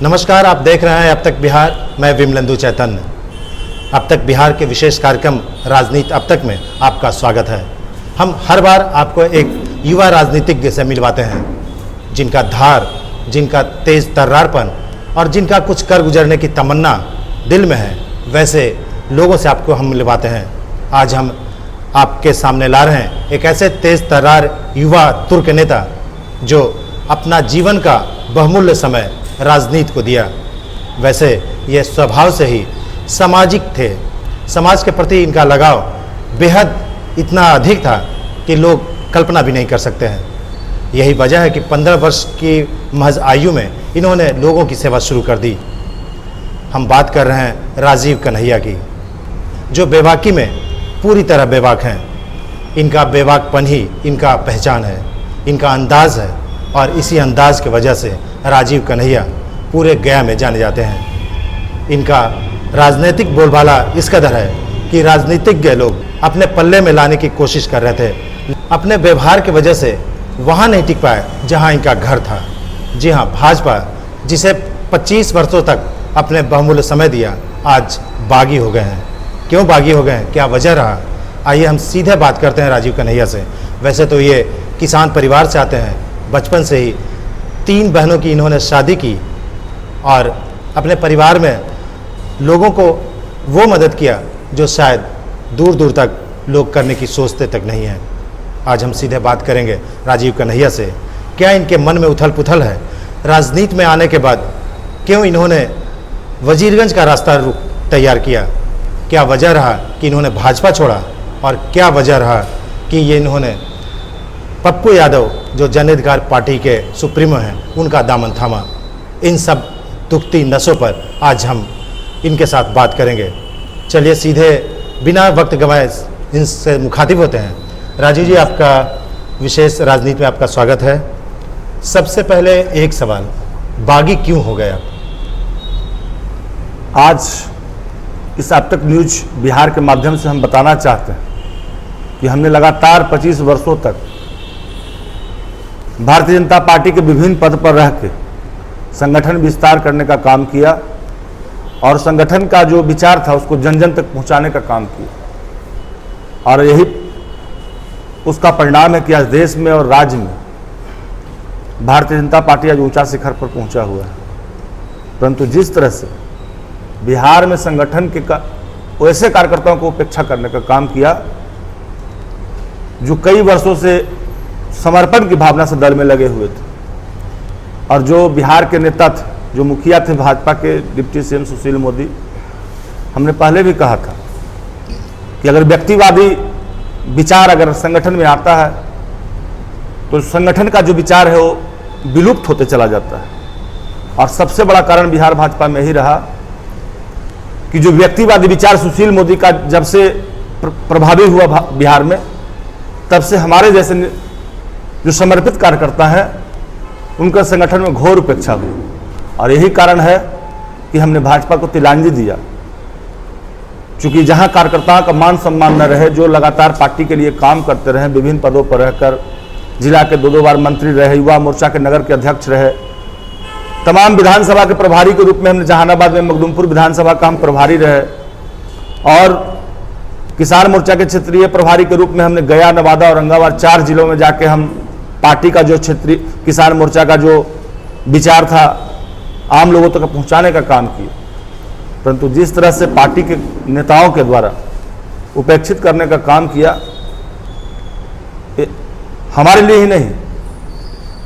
नमस्कार, आप देख रहे हैं अब तक बिहार। मैं विमलेंदु चैतन्य। अब तक बिहार के विशेष कार्यक्रम राजनीति अब तक में आपका स्वागत है। हम हर बार आपको एक युवा राजनीतिज्ञ से मिलवाते हैं, जिनका धार, जिनका तेज तर्रारपन और जिनका कुछ कर गुजरने की तमन्ना दिल में है, वैसे लोगों से आपको हम मिलवाते हैं। आज हम आपके सामने ला रहे हैं एक ऐसे तेज तर्रार युवा तुर्क नेता जो अपना जीवन का बहुमूल्य समय राजनीति को दिया। वैसे ये स्वभाव से ही सामाजिक थे। समाज के प्रति इनका लगाव बेहद इतना अधिक था कि लोग कल्पना भी नहीं कर सकते हैं। यही वजह है कि 15 वर्ष की महज आयु में इन्होंने लोगों की सेवा शुरू कर दी। हम बात कर रहे हैं राजीव कन्हैया की, जो बेबाकी में पूरी तरह बेबाक हैं। इनका बेबाकपन ही इनका पहचान है, इनका अंदाज है, और इसी अंदाज की वजह से राजीव कन्हैया पूरे गया में जाने जाते हैं। इनका राजनीतिक बोलबाला इस कदर है कि राजनीतिज्ञ लोग अपने पल्ले में लाने की कोशिश कर रहे थे। अपने व्यवहार की वजह से वहाँ नहीं टिक पाए जहाँ इनका घर था। जी हाँ, भाजपा जिसे 25 वर्षों तक अपने बहुमूल्य समय दिया, आज बागी हो गए हैं। क्यों बागी हो गए हैं, क्या वजह रहा? आइए हम सीधे बात करते हैं राजीव कन्हैया से। वैसे तो ये किसान परिवार से आते हैं। बचपन से ही 3 बहनों की इन्होंने शादी की और अपने परिवार में लोगों को वो मदद किया जो शायद दूर दूर तक लोग करने की सोचते तक नहीं हैं। आज हम सीधे बात करेंगे राजीव कन्हैया से। क्या इनके मन में उथल पुथल है? राजनीति में आने के बाद क्यों इन्होंने वजीरगंज का रास्ता तैयार किया? क्या वजह रहा कि इन्होंने भाजपा छोड़ा? और क्या वजह रहा कि ये इन्होंने पप्पू यादव, जो जन अधिकार पार्टी के सुप्रीमो हैं, उनका दामन थामा? इन सब दुखती नसों पर आज हम इनके साथ बात करेंगे। चलिए सीधे बिना वक्त गंवाए इनसे मुखातिब होते हैं। राजीव जी, आपका विशेष राजनीति में आपका स्वागत है। सबसे पहले एक सवाल, बागी क्यों हो गए आप? आज इस अब तक न्यूज बिहार के माध्यम से हम बताना चाहते हैं कि हमने लगातार 25 वर्षों तक भारतीय जनता पार्टी के विभिन्न पद पर रह के संगठन विस्तार करने का काम किया और संगठन का जो विचार था उसको जन जन तक पहुंचाने का काम किया। और यही उसका परिणाम है कि आज देश में और राज्य में भारतीय जनता पार्टी आज ऊंचा शिखर पर पहुंचा हुआ है। परंतु जिस तरह से बिहार में संगठन के वैसे कार्यकर्ताओं को उपेक्षा करने का काम किया जो कई वर्षों से समर्पण की भावना से दल में लगे हुए थे, और जो बिहार के नेता थे, जो मुखिया थे भाजपा के डिप्टी सीएम सुशील मोदी, हमने पहले भी कहा था कि अगर व्यक्तिवादी विचार अगर संगठन में आता है तो संगठन का जो विचार है वो विलुप्त होते चला जाता है। और सबसे बड़ा कारण बिहार भाजपा में ही रहा कि जो व्यक्तिवादी विचार सुशील मोदी का जब से प्रभावी हुआ बिहार में, तब से हमारे जैसे जो समर्पित कार्यकर्ता हैं उनका संगठन में घोर उपेक्षा हुई। और यही कारण है कि हमने भाजपा को तिलांजलि दिया। चूंकि जहां कार्यकर्ताओं का मान सम्मान न रहे, जो लगातार पार्टी के लिए काम करते रहे, विभिन्न पदों पर रहकर जिला के 2 बार मंत्री रहे, युवा मोर्चा के नगर के अध्यक्ष रहे, तमाम विधानसभा के प्रभारी के रूप में हमने जहानाबाद में मखदुमपुर विधानसभा का हम प्रभारी रहे, और किसान मोर्चा के क्षेत्रीय प्रभारी के रूप में हमने गया, नवादा, औरंगाबाद 4 जिलों में जाके हम पार्टी का जो क्षेत्रीय किसान मोर्चा का जो विचार था आम लोगों तक पहुंचाने का काम किया। परंतु जिस तरह से पार्टी के नेताओं के द्वारा उपेक्षित करने का काम किया, हमारे लिए ही नहीं,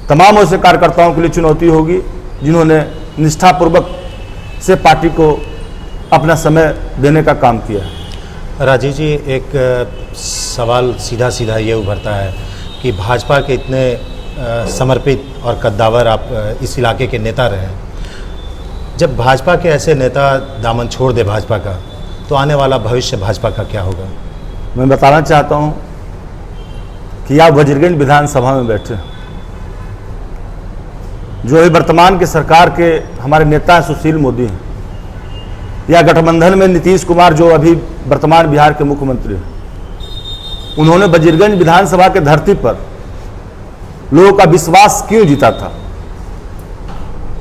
तमाम ऐसे कार्यकर्ताओं के लिए चुनौती होगी जिन्होंने निष्ठापूर्वक से पार्टी को अपना समय देने का काम किया है। राजीव जी, एक सवाल सीधा सीधा ये उभरता है कि भाजपा के इतने समर्पित और कद्दावर आप इस इलाके के नेता रहे। जब भाजपा के ऐसे नेता दामन छोड़ दे भाजपा का, तो आने वाला भविष्य भाजपा का क्या होगा? मैं बताना चाहता हूं कि आप वजीरगंज विधानसभा में बैठे, जो ही वर्तमान के सरकार के हमारे नेता हैं सुशील मोदी हैं, या गठबंधन में नीतीश कुमार जो अभी वर्तमान बिहार के मुख्यमंत्री हैं, उन्होंने वजीरगंज विधानसभा के धरती पर लोगों का विश्वास क्यों जीता था?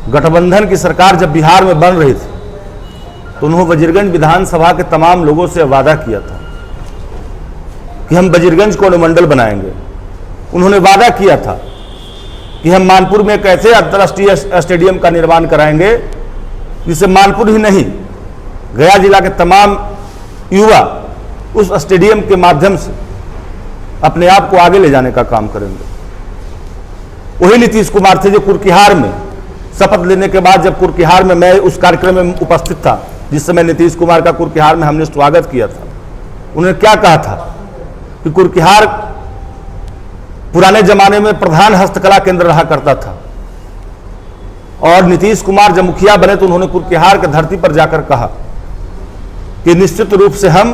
गठबंधन की सरकार जब बिहार में बन रही थी तो उन्होंने वजीरगंज विधानसभा के तमाम लोगों से वादा किया था कि हम वजीरगंज को अनुमंडल बनाएंगे। उन्होंने वादा किया था कि हम मानपुर में एक ऐसे अंतर्राष्ट्रीय स्टेडियम का निर्माण कराएंगे जिससे मानपुर ही नहीं, गया जिला के तमाम युवा उस स्टेडियम के माध्यम से अपने आप को आगे ले जाने का काम करेंगे। वही नीतीश कुमार थे जो कुर्किहार में शपथ लेने के बाद, जब कुर्किहार में मैं उस कार्यक्रम में उपस्थित था जिस समय नीतीश कुमार का कुर्किहार में हमने स्वागत किया था, उन्होंने क्या कहा था कि कुर्किहार पुराने जमाने में प्रधान हस्तकला केंद्र रहा करता था और नीतीश कुमार जब मुखिया बने तो उन्होंने कुर्किहार की धरती पर जाकर कहा कि निश्चित रूप से हम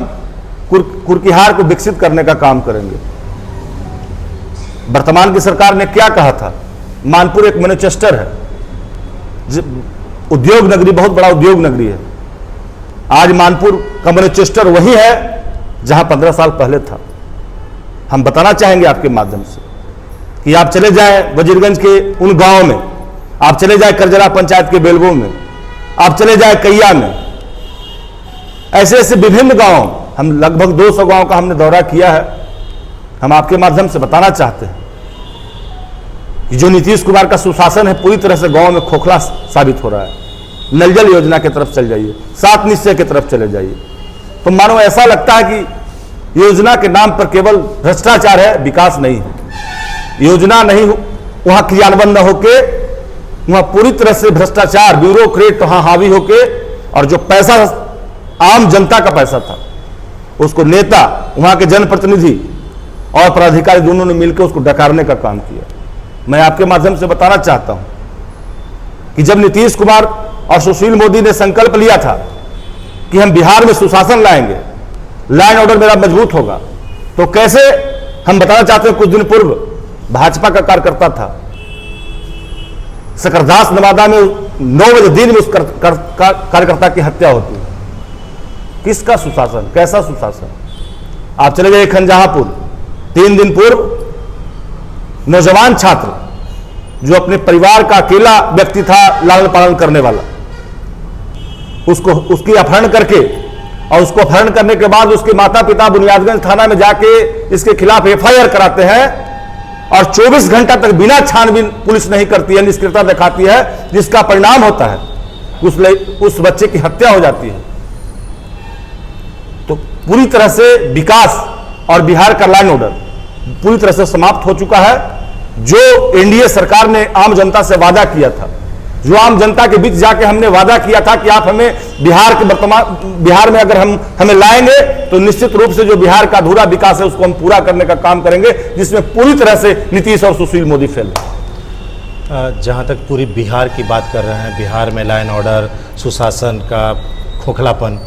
कुर्किहार को विकसित करने का काम करेंगे। वर्तमान की सरकार ने क्या कहा था? मानपुर एक मैनचेस्टर है, उद्योग नगरी, बहुत बड़ा उद्योग नगरी है। आज मानपुर का मैनचेस्टर वही है जहां 15 साल पहले था। हम बताना चाहेंगे आपके माध्यम से कि आप चले जाएं वजीरगंज के उन गांवों में, आप चले जाएं करजरा पंचायत के बेलगो में, आप चले जाएं कैया में, ऐसे ऐसे विभिन्न गांव, हम लगभग 200 गांव का हमने दौरा किया है। हम आपके माध्यम से बताना चाहते हैं कि जो नीतीश कुमार का सुशासन है पूरी तरह से गांव में खोखला साबित हो रहा है। नल जल योजना की तरफ चल जाइए, 7 निश्चय की तरफ चले जाइए, तो मानो ऐसा लगता है कि योजना के नाम पर केवल भ्रष्टाचार है, विकास नहीं है। योजना नहीं वहां क्रियान्वयन न होके, वहां पूरी तरह से भ्रष्टाचार, ब्यूरोक्रेट वहां हावी होके, और जो पैसा आम जनता का पैसा था उसको नेता, वहां के जनप्रतिनिधि और पदाधिकारी दोनों ने मिलकर उसको डकारने का काम किया। मैं आपके माध्यम से बताना चाहता हूं कि जब नीतीश कुमार और सुशील मोदी ने संकल्प लिया था कि हम बिहार में सुशासन लाएंगे, लॉ एंड ऑर्डर मेरा मजबूत होगा, तो कैसे, हम बताना चाहते हैं कुछ दिन पूर्व भाजपा का कार्यकर्ता था सकरदास नवादा में 9 बजे दिन में उस कार्यकर्ता की हत्या होती है। किसका सुशासन, कैसा सुशासन? आप चले गए खंजहापुर, 3 दिन पूर्व नौजवान छात्र जो अपने परिवार का अकेला व्यक्ति था लालन पालन करने वाला, उसकी अपहरण करके, और उसको अपहरण करने के बाद उसके माता पिता बुनियादगंज थाना में जाके इसके खिलाफ एफआईआर कराते हैं और 24 घंटा तक बिना छानबीन पुलिस नहीं करती है, निष्क्रियता दिखाती है, जिसका परिणाम होता है उस बच्चे की हत्या हो जाती है। तो पूरी तरह से विकास और बिहार का लॉ एंड ऑर्डर पूरी तरह से समाप्त हो चुका है। जो एनडीए सरकार ने आम जनता से वादा किया था, जो आम जनता के बीच जाके हमने वादा किया था कि आप हमें बिहार में अगर हमें लाएंगे तो निश्चित रूप से जो बिहार का अधूरा विकास है उसको हम पूरा करने का काम करेंगे, जिसमें पूरी तरह से नीतीश और सुशील मोदी फेल है। जहाँ तक पूरी बिहार की बात कर रहे हैं, बिहार में लॉ एंड ऑर्डर, सुशासन का खोखलापन,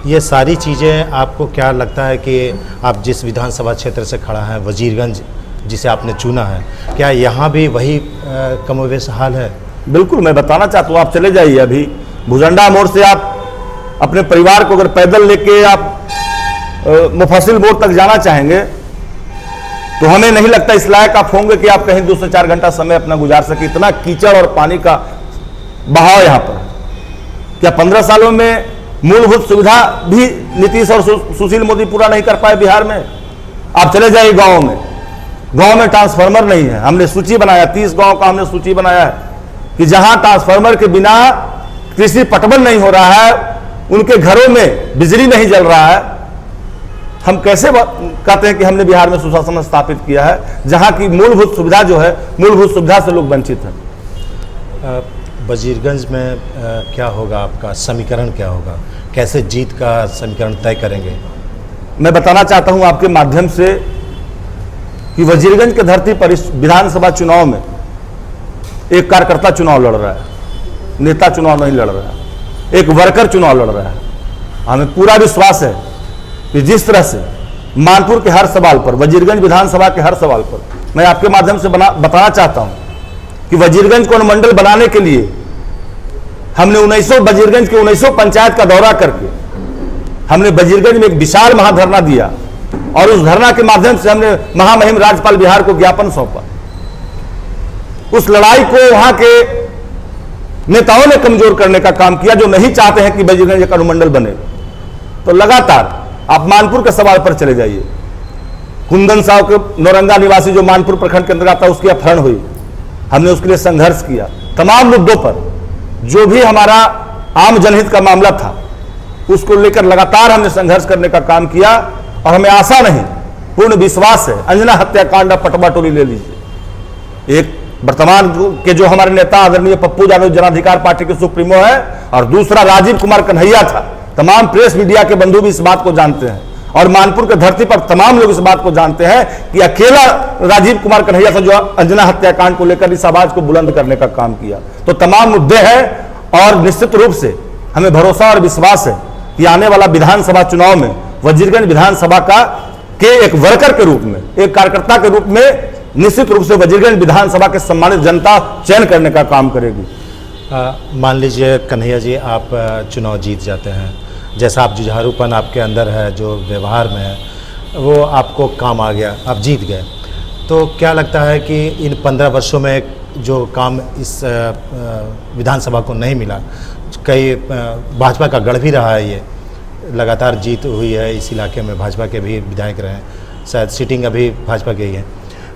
ये सारी चीज़ें आपको क्या लगता है कि आप जिस विधानसभा क्षेत्र से खड़ा है वजीरगंज जिसे आपने चुना है, क्या यहाँ भी वही कमोवेश हाल है? बिल्कुल, मैं बताना चाहता हूँ, आप चले जाइए अभी भुजंडा मोड़ से, आप अपने परिवार को अगर पैदल लेके आप मुफस्सिल मोड़ तक जाना चाहेंगे तो हमें नहीं लगता इस लायक आप होंगे कि आप कहीं 2 से 4 घंटा समय अपना गुजार सके। इतना कीचड़ और पानी का बहाव यहाँ पर। क्या 15 सालों में मूलभूत सुविधा भी नीतीश और सुशील मोदी पूरा नहीं कर पाए बिहार में? आप चले जाइए गाँव में ट्रांसफार्मर नहीं है। हमने सूची बनाया, 30 गाँव का हमने सूची बनाया है कि जहां ट्रांसफार्मर के बिना कृषि पटवन नहीं हो रहा है, उनके घरों में बिजली नहीं जल रहा है। हम कैसे कहते हैं कि हमने बिहार में सुशासन स्थापित किया है जहां की मूलभूत सुविधा जो है, मूलभूत सुविधा से लोग वंचित हैं। वजीरगंज में क्या होगा, आपका समीकरण क्या होगा, कैसे जीत का समीकरण तय करेंगे? मैं बताना चाहता हूं आपके माध्यम से कि वजीरगंज की धरती पर इस विधानसभा चुनाव में एक कार्यकर्ता चुनाव लड़ रहा है, नेता चुनाव नहीं लड़ रहा है, एक वर्कर चुनाव लड़ रहा है। हमें पूरा विश्वास है कि जिस तरह से मानपुर के हर सवाल पर, वजीरगंज विधानसभा के हर सवाल पर, मैं आपके माध्यम से बताना चाहता हूं कि वजीरगंज को अनुमंडल बनाने के लिए हमने वजीरगंज के 1900 पंचायत का दौरा करके हमने वजीरगंज में एक विशाल महाधरना दिया और उस धरना के माध्यम से हमने महामहिम राज्यपाल बिहार को ज्ञापन सौंपा। उस लड़ाई को वहां के नेताओं ने कमजोर करने का काम किया, जो नहीं चाहते हैं कि बजरंग का अनुमंडल बने। तो लगातार आप मानपुर के सवाल पर चले जाइए, कुंदन साहब के नौरंगा निवासी जो मानपुर प्रखंड के अंतर्गत आता उसकी अपहरण हुई, हमने उसके लिए संघर्ष किया। तमाम मुद्दों पर जो भी हमारा आम जनहित का मामला था उसको लेकर लगातार हमने संघर्ष करने का काम किया, और हमें आशा नहीं, पूर्ण विश्वास है। अंजना हत्याकांड, पटवा टोली ले लीजिए, एक वर्तमान के जो हमारे नेता आदरणीय पप्पू यादव जन अधिकार पार्टी के सुप्रीमो है, और दूसरा राजीव कुमार कन्हैया था। तमाम प्रेस मीडिया के बंधु भी इस बात को जानते हैं, और मानपुर के धरती पर तमाम लोग इस बात को जानते हैं कि अकेला राजीव कुमार कन्हैया था जो अंजना हत्याकांड को लेकर इस आवाज को बुलंद करने का काम किया। तो तमाम मुद्दे हैं, और निश्चित रूप से हमें भरोसा और विश्वास है कि आने वाला विधानसभा चुनाव में वजीरगंज विधानसभा का के एक वर्कर के रूप में, एक कार्यकर्ता के रूप में निश्चित रूप से वजीरगंज विधानसभा के सम्मानित जनता चयन करने का काम करेगी। मान लीजिए कन्हैया जी, आप चुनाव जीत जाते हैं, जैसा आप जुझारूपन आपके अंदर है, जो व्यवहार में है, वो आपको काम आ गया, आप जीत गए, तो क्या लगता है कि इन 15 वर्षों में जो काम इस विधानसभा को नहीं मिला, कई भाजपा का गढ़ भी रहा है, ये लगातार जीत हुई है इस इलाके में, भाजपा के भी विधायक रहे हैं, शायद सीटिंग अभी भाजपा की ही है,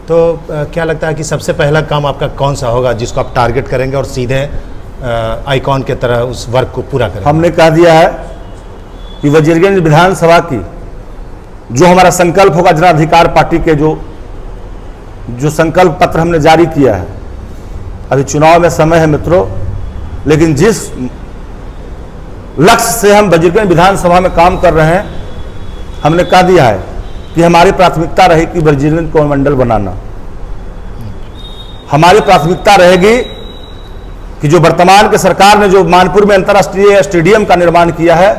तो क्या लगता है कि सबसे पहला काम आपका कौन सा होगा जिसको आप टारगेट करेंगे और सीधे आइकॉन के तरह उस वर्क को पूरा करेंगे? हमने कह दिया है कि वजीरगंज विधानसभा की जो हमारा संकल्प होगा, जनाधिकार पार्टी के जो संकल्प पत्र हमने जारी किया है, अभी चुनाव में समय है मित्रों, लेकिन जिस लक्ष्य से हम वजीरगंज विधानसभा में काम कर रहे हैं, हमने कह दिया है कि हमारी प्राथमिकता रहेगी वजीरगंज को मंडल बनाना। हमारी प्राथमिकता रहेगी कि जो वर्तमान के सरकार ने जो मानपुर में अंतर्राष्ट्रीय स्टेडियम का निर्माण किया है,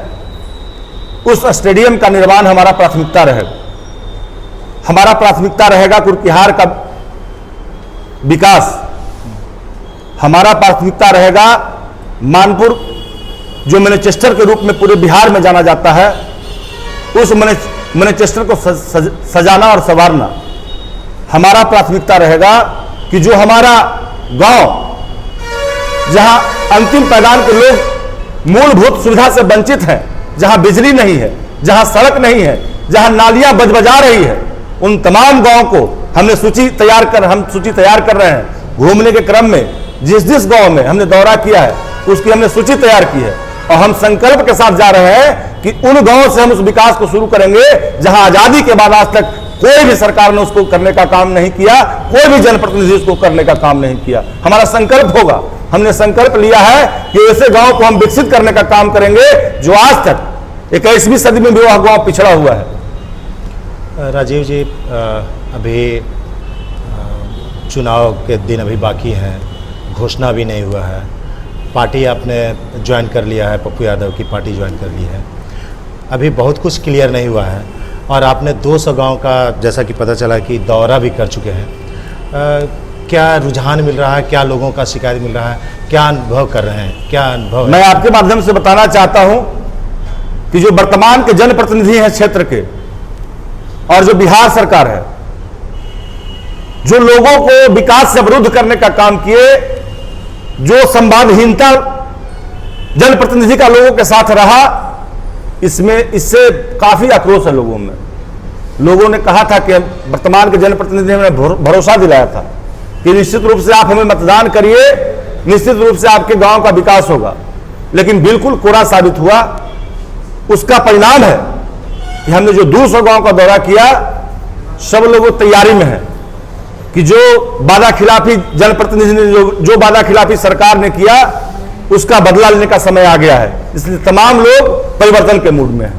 उस स्टेडियम का निर्माण हमारा प्राथमिकता रहेगा। हमारा प्राथमिकता रहेगा कुर्किहार का विकास, हमारा प्राथमिकता रहेगा मानपुर जो मैनचेस्टर के रूप में पूरे बिहार में जाना जाता है, उस मैनचेस्टर को सजाना और संवारना। हमारा प्राथमिकता रहेगा कि जो हमारा गांव, जहां अंतिम पायदान के लोग मूलभूत सुविधा से वंचित हैं, जहां बिजली नहीं है, जहां सड़क नहीं है, जहां नालियां बजबजा रही है, उन तमाम गांवों को हमने सूची तैयार कर रहे हैं। घूमने के क्रम में जिस गांव में हमने दौरा किया है उसकी हमने सूची तैयार की है, और हम संकल्प के साथ जा रहे हैं कि उन गांवों से हम उस विकास को शुरू करेंगे जहां आजादी के बाद आज तक कोई भी सरकार ने उसको करने का काम नहीं किया, कोई भी जनप्रतिनिधि उसको करने का काम नहीं किया। हमारा संकल्प होगा, हमने संकल्प लिया है कि ऐसे गांव को हम विकसित करने का काम करेंगे जो आज तक 21वीं सदी में भी वह गांव पिछड़ा हुआ है। राजीव जी, अभी चुनाव के दिन अभी बाकी हैं, घोषणा भी नहीं हुआ है, पार्टी आपने ज्वाइन कर लिया है, पप्पू यादव की पार्टी ज्वाइन कर ली है, अभी बहुत कुछ क्लियर नहीं हुआ है, और आपने 200 गांव का जैसा कि पता चला कि दौरा भी कर चुके हैं। क्या रुझान मिल रहा है, क्या लोगों का शिकायत मिल रहा है, क्या अनुभव कर रहे हैं, क्या अनुभव है? मैं आपके माध्यम से बताना चाहता हूं कि जो वर्तमान के जनप्रतिनिधि हैं क्षेत्र के, और जो बिहार सरकार है, जो लोगों को विकास से अवरुद्ध करने का काम किए, जो संवादहीनता जनप्रतिनिधि का लोगों के साथ रहा, इससे काफी आक्रोश है लोगों में। लोगों ने कहा था कि वर्तमान के जनप्रतिनिधि ने भरोसा दिलाया था कि निश्चित रूप से आप हमें मतदान करिए, निश्चित रूप से आपके गांव का विकास होगा, लेकिन बिल्कुल कोरा साबित हुआ। उसका परिणाम है कि हमने जो 200 गांव का दौरा किया, सब लोग तैयारी में है कि जो वादा खिलाफी जनप्रतिनिधि ने जो वादा खिलाफी सरकार ने किया, उसका बदला लेने का समय आ गया है। इसलिए तमाम लोग परिवर्तन के मूड में हैं।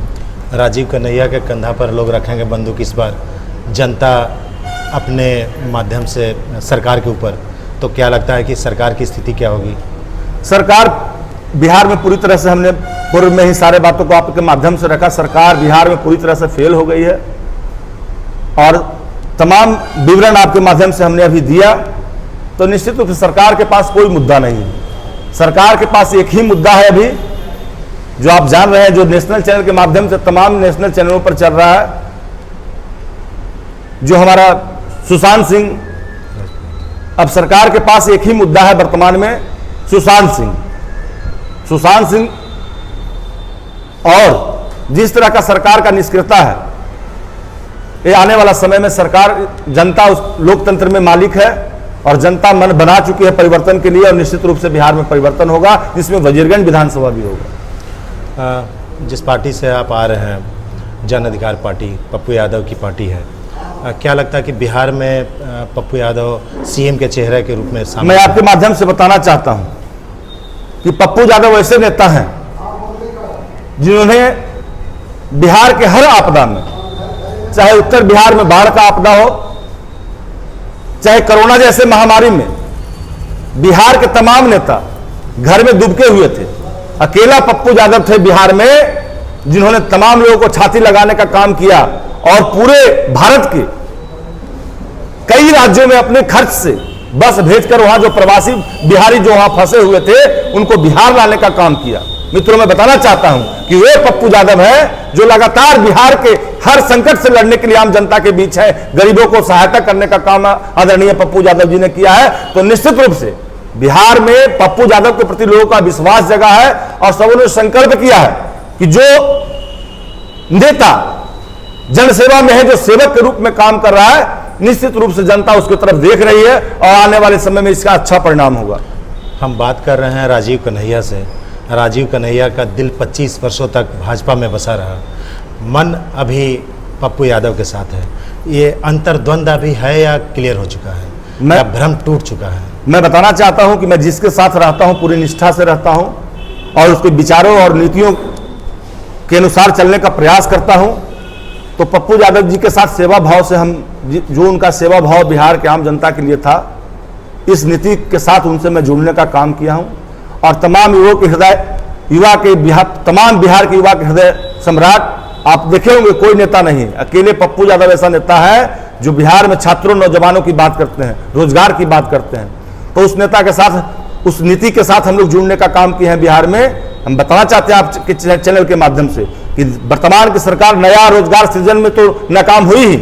राजीव कन्हैया के कंधा पर लोग रखेंगे बंदूक इस बार, जनता अपने माध्यम से सरकार के ऊपर, तो क्या लगता है कि सरकार की स्थिति क्या होगी? सरकार बिहार में पूरी तरह से, हमने पूर्व में ही सारे बातों को आपके माध्यम से रखा, सरकार बिहार में पूरी तरह से फेल हो गई है, और तमाम विवरण आपके माध्यम से हमने अभी दिया। तो निश्चित रूप से सरकार के पास कोई मुद्दा नहीं है। सरकार के पास एक ही मुद्दा है अभी, जो आप जान रहे हैं, जो नेशनल चैनल के माध्यम से तमाम नेशनल चैनलों पर चल रहा है, जो हमारा सुशांत सिंह। अब सरकार के पास एक ही मुद्दा है वर्तमान में, सुशांत सिंह। सुशांत सिंह और जिस तरह का सरकार का निष्क्रियता है, ये आने वाला समय में सरकार, जनता उस लोकतंत्र में मालिक है और जनता मन बना चुकी है परिवर्तन के लिए, और निश्चित रूप से बिहार में परिवर्तन होगा, जिसमें वजीरगंज विधानसभा भी होगा। जिस पार्टी से आप आ रहे हैं, जन अधिकार पार्टी, पप्पू यादव की पार्टी है, क्या लगता है कि बिहार में पप्पू यादव सीएम के चेहरे के रूप में सामने? मैं आपके माध्यम से बताना चाहता हूं कि पप्पू यादव ऐसे नेता हैं जिन्होंने बिहार के हर आपदा में, चाहे उत्तर बिहार में बाढ़ का आपदा हो, चाहे कोरोना जैसे महामारी में, बिहार के तमाम नेता घर में डूबके हुए थे। अकेला पप्पू यादव थे बिहार में जिन्होंने तमाम लोगों को छाती लगाने का काम किया और पूरे भारत के कई राज्यों में अपने खर्च से बस भेजकर वहां जो प्रवासी बिहारी जो वहां फंसे हुए थे उनको बिहार लाने का काम किया। मित्रों, मैं बताना चाहता हूं कि वे पप्पू यादव है जो लगातार बिहार के हर संकट से लड़ने के लिए आम जनता के बीच है, गरीबों को सहायता करने का काम आदरणीय पप्पू यादव जी ने किया है। तो निश्चित रूप से बिहार में पप्पू यादव के प्रति लोगों का विश्वास जगा है और सबों ने संकल्प किया है कि जो नेता जनसेवा में है, जो सेवक के रूप में काम कर रहा है, निश्चित रूप से जनता उसकी तरफ देख रही है और आने वाले समय में इसका अच्छा परिणाम होगा। हम बात कर रहे हैं राजीव कन्हैया से। राजीव कन्हैया का दिल 25 वर्षों तक भाजपा में बसा रहा, मन अभी पप्पू यादव के साथ है। ये अंतर्द्वंद अभी है या क्लियर हो चुका है, या भ्रम टूट चुका है? मैं बताना चाहता हूं कि मैं जिसके साथ रहता हूं पूरी निष्ठा से रहता हूं और उसके विचारों और नीतियों के अनुसार चलने का प्रयास करता हूं। तो पप्पू यादव जी के साथ सेवा भाव से हम, जो उनका सेवा भाव बिहार के आम जनता के लिए था, इस नीति के साथ उनसे मैं जुड़ने का काम किया हूं और तमाम युवाओं के हृदय, तमाम बिहार के युवा के हृदय सम्राट आप देखे होंगे, कोई नेता नहीं, अकेले पप्पू यादव ऐसा नेता है जो बिहार में छात्रों, नौजवानों की बात करते हैं, रोजगार की बात करते हैं। तो उस नेता के साथ, उस नीति के साथ हम लोग जुड़ने का काम किए हैं बिहार में। हम बताना चाहते हैं आपके चैनल के माध्यम से कि वर्तमान की सरकार नया रोजगार सृजन में तो नाकाम हुई ही।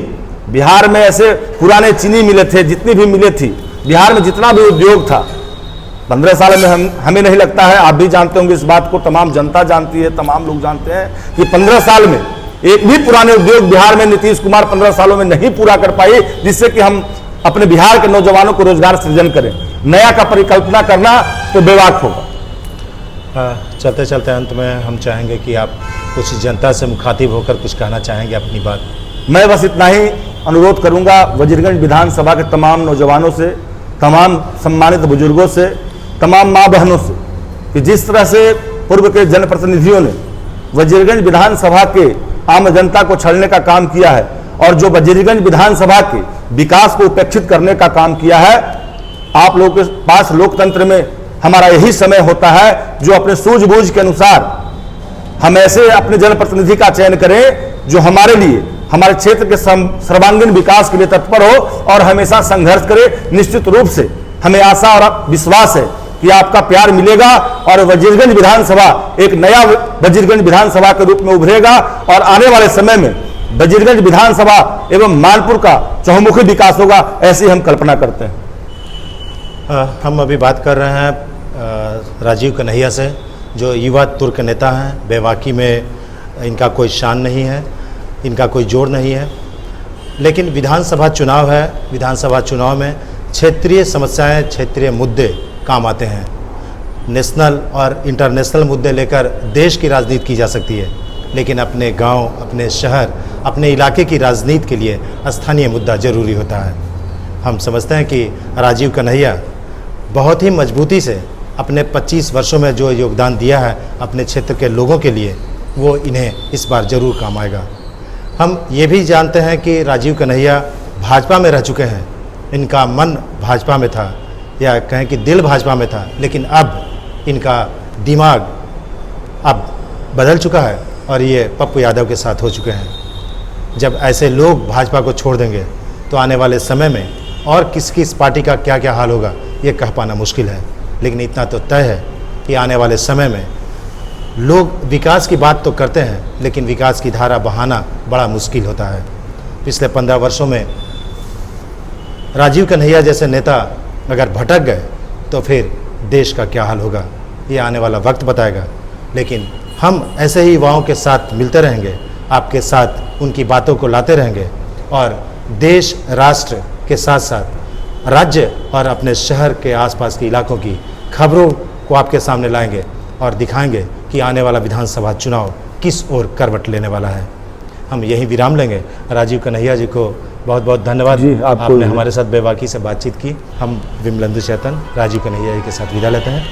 बिहार में ऐसे पुराने चीनी मिले थे, जितनी भी मिले थी, बिहार में जितना भी उद्योग था, 15 साल में हमें नहीं लगता है, आप भी जानते होंगे इस बात को, तमाम जनता जानती है, तमाम लोग जानते हैं कि 15 साल में एक भी पुराने उद्योग बिहार में नीतीश कुमार 15 सालों में नहीं पूरा कर पाई, जिससे कि हम अपने बिहार के नौजवानों को रोजगार सृजन करें। नया का परिकल्पना करना तो बेवाक होगा। चलते चलते अंत में हम चाहेंगे कि आप कुछ जनता से मुखातिब होकर कुछ कहना चाहेंगे अपनी बात। मैं बस इतना ही अनुरोध करूंगा वजीरगंज विधानसभा के तमाम नौजवानों से, तमाम सम्मानित बुजुर्गों से, तमाम माँ बहनों से कि जिस तरह से पूर्व के जनप्रतिनिधियों ने वजीरगंज विधानसभा के आम जनता को छलने का काम किया है और जो वजीरगंज विधानसभा के विकास को उपेक्षित करने का काम किया है, आप लोगों के पास लोकतंत्र में हमारा यही समय होता है जो अपने सूझबूझ के अनुसार हम ऐसे अपने जनप्रतिनिधि का चयन करें जो हमारे लिए, हमारे क्षेत्र के सर्वांगीण विकास के लिए तत्पर हो और हमेशा संघर्ष करे। निश्चित रूप से हमें आशा और विश्वास है कि आपका प्यार मिलेगा और वजीरगंज विधानसभा एक नया वजीरगंज विधानसभा के रूप में उभरेगा और आने वाले समय में वजीरगंज विधानसभा एवं मानपुर का चहुमुखी विकास होगा, ऐसी हम कल्पना करते हैं। हम अभी बात कर रहे हैं राजीव कन्हैया से, जो युवा तुर्क नेता हैं। बेबाकी में इनका कोई शान नहीं है, इनका कोई जोर नहीं है, लेकिन विधानसभा चुनाव है। विधानसभा चुनाव में क्षेत्रीय समस्याएं, क्षेत्रीय मुद्दे काम आते हैं। नेशनल और इंटरनेशनल मुद्दे लेकर देश की राजनीति की जा सकती है, लेकिन अपने गांव, अपने शहर, अपने इलाके की राजनीति के लिए स्थानीय मुद्दा जरूरी होता है। हम समझते हैं कि राजीव कन्हैया बहुत ही मजबूती से अपने 25 वर्षों में जो योगदान दिया है अपने क्षेत्र के लोगों के लिए, वो इन्हें इस बार ज़रूर काम आएगा। हम ये भी जानते हैं कि राजीव कन्हैया भाजपा में रह चुके हैं, इनका मन भाजपा में था, या कहें कि दिल भाजपा में था, लेकिन अब इनका दिमाग अब बदल चुका है और ये पप्पू यादव के साथ हो चुके हैं। जब ऐसे लोग भाजपा को छोड़ देंगे तो आने वाले समय में और किस किस पार्टी का क्या क्या हाल होगा ये कह पाना मुश्किल है, लेकिन इतना तो तय है कि आने वाले समय में लोग विकास की बात तो करते हैं, लेकिन विकास की धारा बहाना बड़ा मुश्किल होता है। पिछले 15 वर्षों में राजीव कन्हैया जैसे नेता अगर भटक गए तो फिर देश का क्या हाल होगा, ये आने वाला वक्त बताएगा। लेकिन हम ऐसे ही युवाओं के साथ मिलते रहेंगे, आपके साथ उनकी बातों को लाते रहेंगे और देश राष्ट्र के साथ साथ राज्य और अपने शहर के आसपास के इलाकों की खबरों को आपके सामने लाएंगे और दिखाएंगे कि आने वाला विधानसभा चुनाव किस ओर करवट लेने वाला है। हम यही विराम लेंगे। राजीव कन्हैया जी को बहुत बहुत धन्यवाद जी, आपको आपने हमारे साथ बेबाकी से बातचीत की। हम विमलेंदु चैतन राजीव कन्हैया जी के साथ विदा लेते हैं।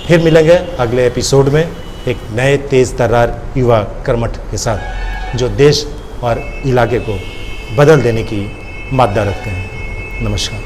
फिर मिलेंगे अगले एपिसोड में एक नए तेज़ तर्रार युवा कर्मठ के साथ जो देश और इलाके को बदल देने की मादा रखते हैं। नमस्कार।